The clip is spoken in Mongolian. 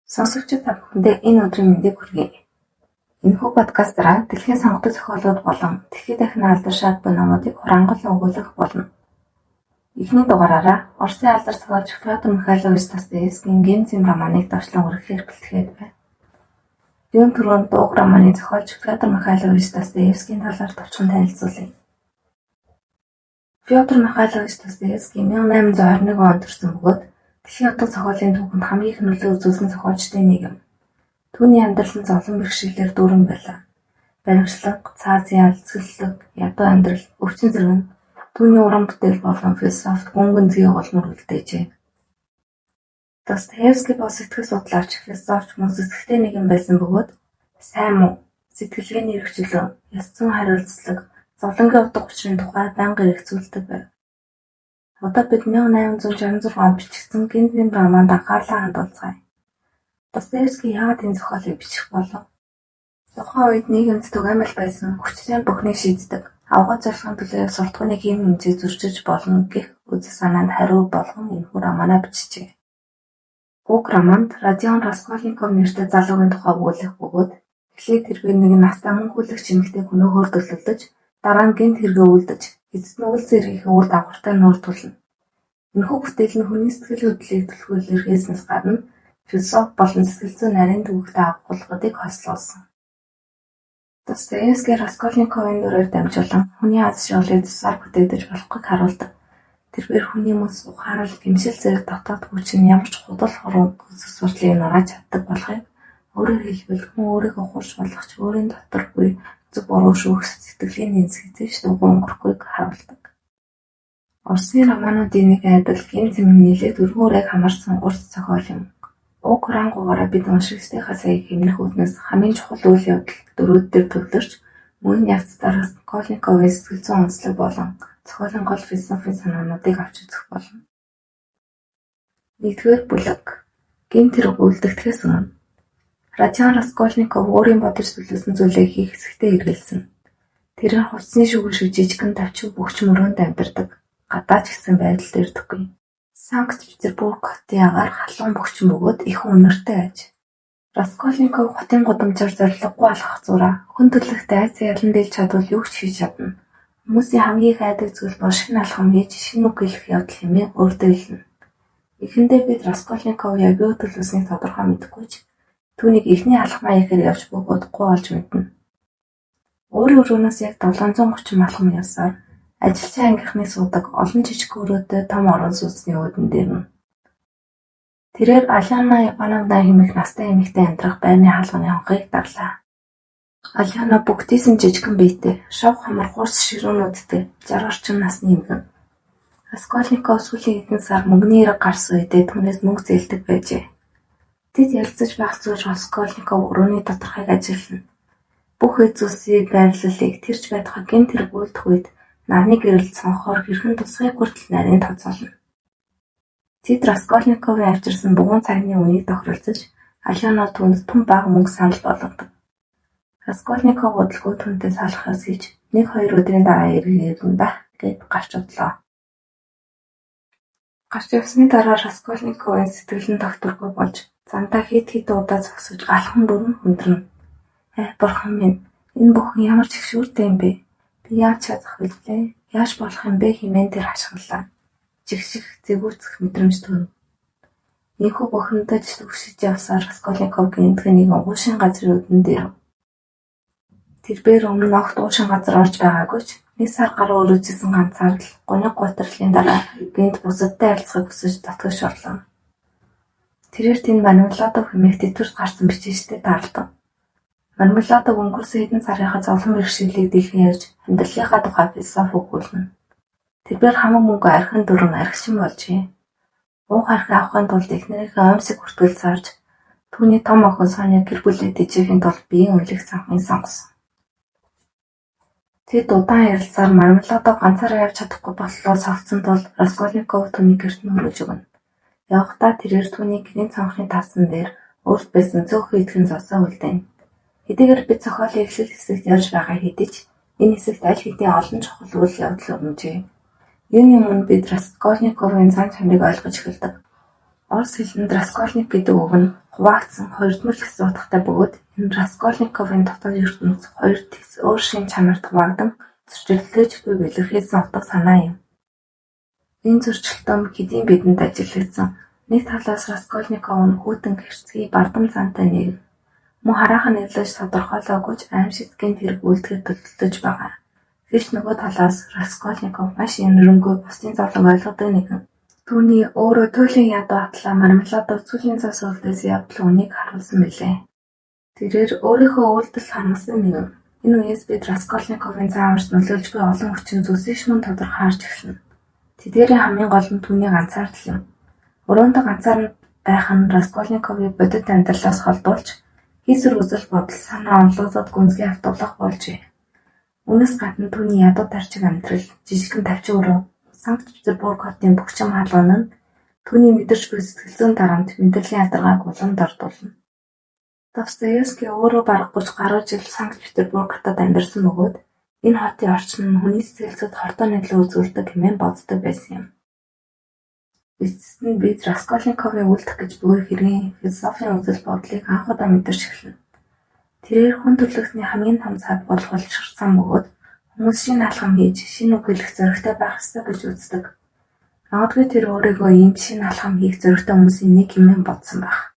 Сонсогчид та бүхэндээ энэ өдрийн мэндийг хүргэе. Энэхүү подкастаараа дэлхийн сонгогдол зохиолууд болон дэлхийд дахин алдаршаад буй номуудыг хураангуйлан өгүүлэх болно. Эхний дугаараараа Оросын алдар зохиолч Фёдор Михайлович Достоевскийн Гензим романыг давчлан үргэлжлэхээр бэлтгээд байна. Юун түрүүнд дууг романы зохиолч Фёдор Михайлович Достоевскийн талаар товчхон танилцуулъя. Фёдор Михайлович Достоевский 1821 онд төрсөн бөгөөд дэлхийн утга зохиолын түүхэнд хамгийн их нөлөө үзүүлсэн зохиолчдын нэг юм. Түүний амьдрал нь зовлон бэрхшээлээр дүүрэн байлаа. Баримтлага, цааз ял, цэцэрлэг, ядуу амьдрал, өвчин зэрэг нь түүний уран бүтээл болон философт гүн гүнзгий голмор үлдээжээ. Достоевский бол сэтгэл судлаач, философч мөн сэтгэлтэй нэгэн байсан бөгөөд сайн муу, сэтгэлгээний эрх чөлөө, ёс зүйн хариуцлага, зовлонгийн утга учирын тухай байнга эргэцүүлдэг байв. Одоо бид 1866 онд бичигдсэн Гензим романд анхаарлаа хандуулцгаая. Достоевский яагаад энэ зохиолыг бичих болов? Тухайн үед нийгэмд түгээмэл байсан, хүчтэй бүхнийг шийддэг, авгай зорилгын төлөө суртахууны хийм хэмжээ зөрчиж болно гэх үзэл санаанд хариу болгон энэхүү романаа бичжээ. Уг романд Родион Раскольников нэртэй залуугийн тухай өгүүлэх бөгөөд эхлээд тэрээр нэг настай мөн хүлэгч эмэгтэй хөнөөхөөр төлөвлөж, дараа нь гэмт хэрэгээ үлдэж, эцэст нь үл зэргийн үр дагавартай нуур тулна. Энэхүү бүтээл нь хүний сэтгэл хөдлөлийг түлхүүлэрхээснээс гадна философи болон сэтгэл зүйн нарийн төвөгтэй агуулгуудыг хослуулсан. Достоевский Раскольниковын дүрээр дамжуулан хүний аз жаргалыг засаар бүтээгдэж болохыг харуулдаг. Тэрээр хүний мэс, ухаарал, гэмшил зэрэг дотоод хүч нь ямар ч худал хорон өсөх сурталыг нурааж чаддаг болохыг өөрөөр хэлбэл хүн өөрийгөө хурж болгоч өөрийн дотор буй зөв буруу шүүх сэтгэлийн нэмсэгдэж дугуй өнгөрөхгүйг харуулдаг. Оросын романуудын нэг айдал Гензим нийлээд өргөөрийг хамарсан урт зохиол юм. Уг рангуугаараа бид уншигчдынхаа сая хэмнэх үүднээс хамгийн чухал үйл явдал дөрүүд дээр төвлөрч мөн явцдаа Раскольниковын сэтгэл зүйн онцлог болон зохиолын гол философийн санаануудыг авч үзэх болно. Нэгдүгээр бүлэг. Гэмт хэрэг үлдэгдэхээс өмнө Родион Раскольников өөрийн бодож төлөвлөсөн зүйлээ хийх хэсэгтээ эргэлзэн. Тэрээр хувцсны шүгэн шиг жижигхэн тавчиг бөхч мөрөөнд амьдардаг. Гадаа ч гэсэн байдал дээр төгөө. Санкт-Петербург хотын агаар халуун бөхчин бөгөөд их үнэртэй аж. Раскольников хотын гудамжаар зорилгогүй алхах зураа хүн төрлөختөө айц ялан дийлж чадвал юу ч хийж чадна. Хүмүүсийн хамгийн их айдаг зүйл бол шинэ алхам хийж шинэ үг хэлэх явдал хэмээн өөртөө хэлнэ. Эхэндээ бид Раскольников яг юу төлөвлөснийг тодорхой мэдэхгүй ч түүнийг эхний алхмаа ихээр явж буй удахгүй олж мэднэ. Өөрийн өрөөнөөс яг 730 алхам явсаар ажилчин ангийнхны суудаг олон жижиг өрөөтэй том орон сууцны үүдэн дээр нь. Тэрээр Аляна Ивановна хэмээх настай эмэгтэй амьдрах байрны хаалганы хонхыг дарлаа. Аляна бүгдээсэн жижигхэн биетэй, шав хамар хурц ширүүнүүдтэй 60 орчим насны эмгэн. Раскольников сүүлийн хэдэн сар мөнгөний хэрэг гарсан үедээ түүнээс мөнгө зээлдэг байжээ. Тэд ярилцаж байх зүйл Раскольников өрөөний тодорхойг ажиллана. Бүх эд зүйлсийн байрлалыг тэрч байтугай гэмт хэрэг үлдэх үед нарны гэрэлд сонхоор хэрхэн тусгай хүртэл нарийн тоцоолно. Тэд Раскольниковын авчирсан бугуун цагны үнийг тохиролцож Аляна түүнд том бага мөнгө санал болгодог. Раскольников удалгүй түүнтэй салахаас гэж 1-2 өдрийн дараа иргэн байх гээд гарч удлаа. Гарч явсны дараа Раскольниковын сэтгэл нь тогтворгүй болж зандаа хэд удаа зогсож алхам бүрэн хүндрэнэ. Бурхан минь, энэ бүхэн ямар ч их шүүртэй юм бэ? Би яаж чадах вүлээ? Яаж болох юм бэ хэмээн тэр хашгирлаа. Жигших, зэгүүцэх мэдрэмж төрнө. Энэхүү бухимдаж төгсөж явсаар Раскольников гэнэтхэн нэг уушин газрын үүдэн дээр. Тэрээр өмнө огт уушин газар орж байгаагүй ч 1 сар гаруй өрөөжсөн ганцаар л гуниг гутралын дараа гэнэт бусадтай харилцахыг хүсэж татгаж орлоо. Тэрээр тэнд Мармеладов хэмээх тэтгэврт гарсан бичээчтэй тааралдав. Мармеладов өнгөрсөн хэдэн сарынхаа зовлон бэрхшээлийг дэлгэн ярьж амьдралынхаа тухай философи өгүүлнэ. Тэрээр хамаг мөнгө архин дүрэн архичин болжээ. Уух архи авахын тулд эхнэрийнхээ оймсог хүртэл зарж түүний том охин Соня гэр бүлээ дэжээхийн тулд биеийн үнэлэх санхыг сонгосон. Тэд удаан ярилцсаар Мармеладов ганцаараа явж чадахгүй боллоо сонссон тул Раскольников түүний гэрт нь хөрөж өгнө. Явахдаа тэрээр түүний гэрийн цонхны тавсан дээр өөрт байсан цөөхөн идэхэн зовсоо үлдээнэ. Хэдийгээр бид зохиолын эхлэл хэсэгт ярьж байгаа хэдий ч энэ хэсэгт аль хэдийн олон чухал үйл явдал өрнөжээ. Юуны өмнө бид Раскольниковын зан чанарыг ойлгож эхэлдэг. Орос хэлэнд Раскольник гэдэг үг нь хуваагдсан хоёрдмол хэсэг утгатай бөгөөд энэ Раскольниковын дотоод ертөнц хоёр тис өөр шин чанарт хуваагдан зөрчилдөөжгүй илэрхийлсэн утга санаа юм. Энэ зөрчилдөөн хэдийн бидэнд ажиглагдсан. Нэг талаас Раскольников нь хүйтэн гэрцгий бардам зантай нэг. Мөн хараахан нэрлэж тодорхойлоогүй ч аимшигт гэмт хэрэг үйлдэхэд төлөвлөж байгаа. Гэвч нөгөө талаас Раскольников маш энэрэнгүй бусдын зовлон ойлгодог нэгэн. Түүний өөрөө туйлын ядуу атлаа Мармеладов сүүлийн цас үлдээс явдал үнийг харуулсан билээ. Тэрээр өөрийнхөө үйлдэл хангасан нэгэн. Энэ үеэс бид Раскольниковын зааварч нөлөөлжгүй олон хүчин зүйлсийг мөн тодорхой харж эхэлнэ. Тэдгээрийн хамгийн гол нь түүний ганцаардал юм. Өрөөндөө ганцаарн байх нь Раскольниковыг бодит амьдралаас холдуулж хийсвэр үзэл бодол санаа онолуулаад гүнзгий автуулах болжээ. Үүнээс гадна түүний ядуу тарчиг амьдрал, жижигхэн тавчин өрөө, Санкт Петербург хотын бөхчим хаалган нь түүний мэдэрч буй сэтгэл зүйн дарамт мэдрэлийн алдаргааг улам дордуулна. Достоевский өөрөө бараг 30 гаруй жил Санкт Петербург хотод амьдарсан бөгөөд энэ хотын орчин нь хүний сэтгэл зүйд хортой нөлөө үзүүлдэг хэмээн боддог байсан юм. Эцэст нь бид Раскольниковын үлдэх гэж буй хэргийн философийн үзэл бодлыг анх удаа мэдэрч эхэлнэ. Тэрээр хүн төрлөختний хамгийн том цаг болох боловсрсан бөгөөд хүмүүс шинэ алхам хийж, шинэ үг хэлэх зоригтой байх ёстой гэж үздэг. Магадгүй тэр өөрийгөө ийм шинэ алхам хийх зоригтой хүмүүсийн нэг хэмээн бодсон байх.